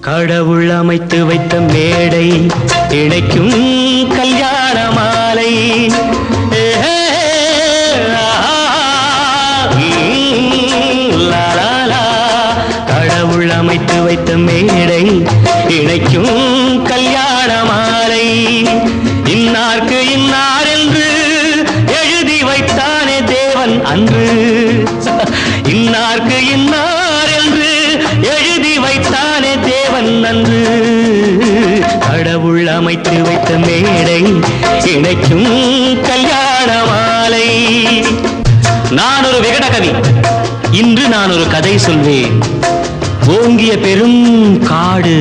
கடவுள் அமைத்து வைத்த மேடை இணைக்கும் கல்யாண மாலை. கடவுள் அமைத்து வைத்த மேடை இணைக்கும் கல்யாண மாலை. இன்னார்க்கு இன்னார் என்று எழுதி வைத்தானே தேவன் அன்று. இன்னார்க்கு இன்னார் என்று எழுதி வைத்தானே தேவன் அன்று. கடவுள் அமைத்து வைத்த மேடை இணைக்கும் கல்யாண மாலை. நான் ஒரு விகட கவி, இன்று நான் ஒரு கதை சொல்வேன். ஓங்கிய பெரும் காடு,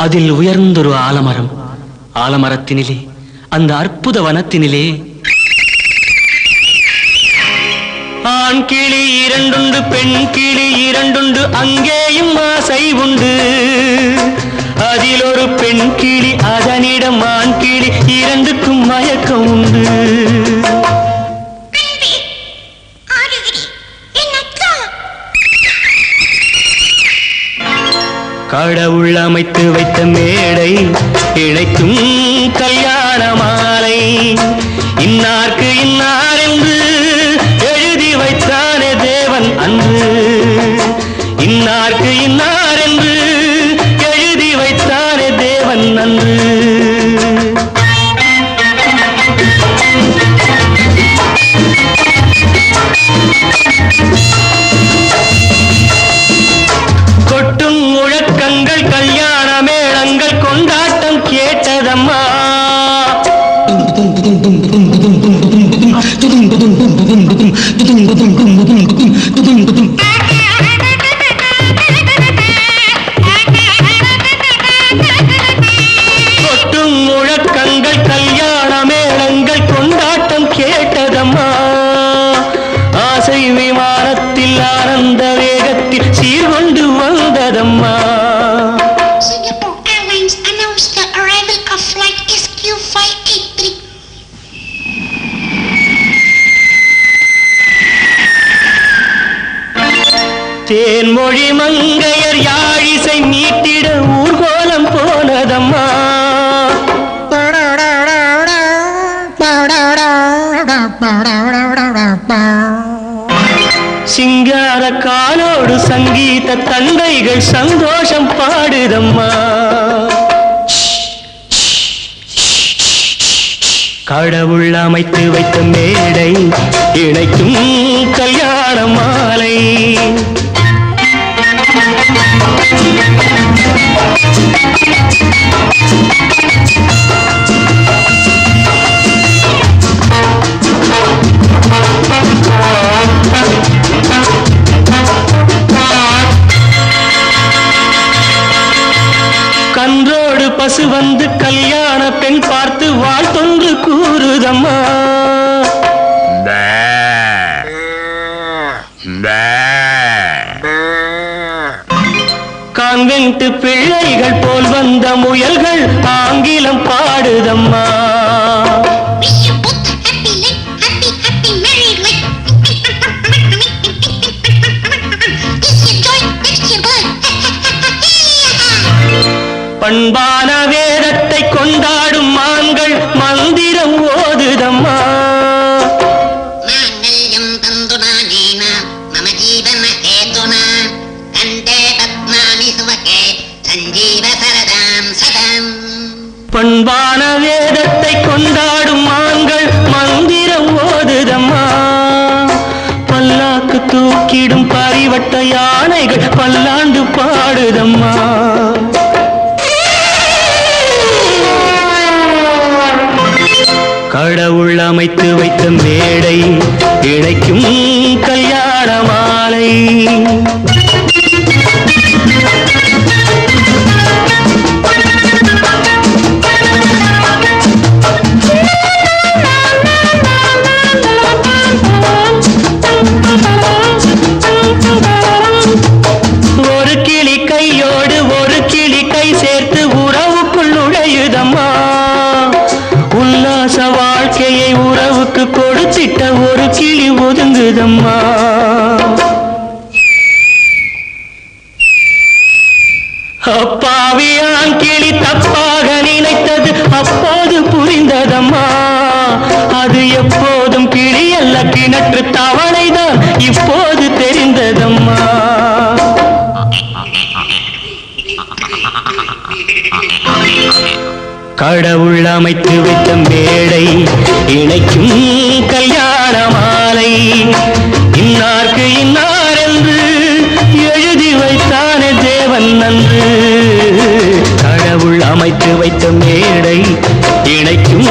அதில் உயர்ந்தொரு ஆலமரம். ஆலமரத்தினிலே, அந்த அற்புத வனத்தினிலே ஆண் கிளி இரண்டுண்டு, பெண் கிளி இரண்டுண்டு, அங்கேயும் ஆசை உண்டு. அதில் ஒரு பெண் கிளி, அதனிடம் ஆண் கிளி, இரண்டுக்கும் மயக்கம் உண்டு. கடவுள் அமைத்து வைத்த மேடை இணைக்கும் கல்யாண மாலை. இன்னார்க்கு இன்னார் என்று எழுதி வைத்தானே தேவன் அன்று. இன்னார்க்கு இன்னார் என்று எழுதி வைத்தானே தேவன் அன்று. கொட்டும் முழக்கங்கள், கல்யாண மேளங்கள், கொண்டாட்டம் கேட்டதம்மா. கொட்டும் முழக்கங்கள், கல்யாண மேளங்கள், கொண்டாட்டம் கேட்டதம்மா. ஆசை விமானத்தில் ஆனந்த வேகத்தில் சீர்கொண்டு வந்ததம்மா. Singapore Airlines announced the arrival of flight SQ583. Thenmozhi மங்கையர் யாழிசை மீட்டிட ஊர்கோலம் போனதம்மா. சிங்கார காலோடு சங்கீத தந்தைகள் சந்தோஷம் பாடுதம்மா. கடவுள் அமைத்து வைத்த மேடை இணைக்கும் கல்யாண மாலை. கன்றோடு பசு வந்து கல்யாண பெண் பார்த்து வாழ்த்தொன்று கூறுதம்மா. கான்வென்ட் பிள்ளைகள் போல் வந்த முயல்கள் ஆங்கிலம் பாடுதம்மா. Wish you both a happy life, happy, happy married life. This your joy, next your birth. பண்பான வேதத்தை கொண்டாடும் மான்கள் மந்திரம் ஓதுதம்மா. மாங்கல்யம் தந்துனா நீனா மம ஜீவன ஹேதுனா கண்டே பத்மானி சுவகே சஞ்சீவ சரதாம் சதம். பண்பான வேதத்தை கொண்டாடும் மான்கள் மந்திரம் ஓதுதம்மா. பல்லாக்கு தூக்கிடும் பரிவட்ட யானைகள் பல்லாண்டு பாடுதம்மா. கடவுள் அமைத்து வைத்த மேடை இணைக்கும் கல்யாண மாலை. முத்திட்ட ஒரு கிளி ஒதுங்குதம்மா. அப்பாவியான் கிளி தப்பாக நினைத்தது அப்போது புரிந்ததம்மா. அது எப்போதும் கிளி அல்ல, கிணற்று தவளைதான் இப்போது தெரிந்ததம்மா. கடவுள் அமைத்து வைத்த மேடை இணைக்கும் கல்யாண மாலை. இன்னார்க்கு இன்னார் என்று எழுதி வைத்தானே தேவன் நன்று. கடவுள் அமைத்து வைத்த மேடை இணைக்கும்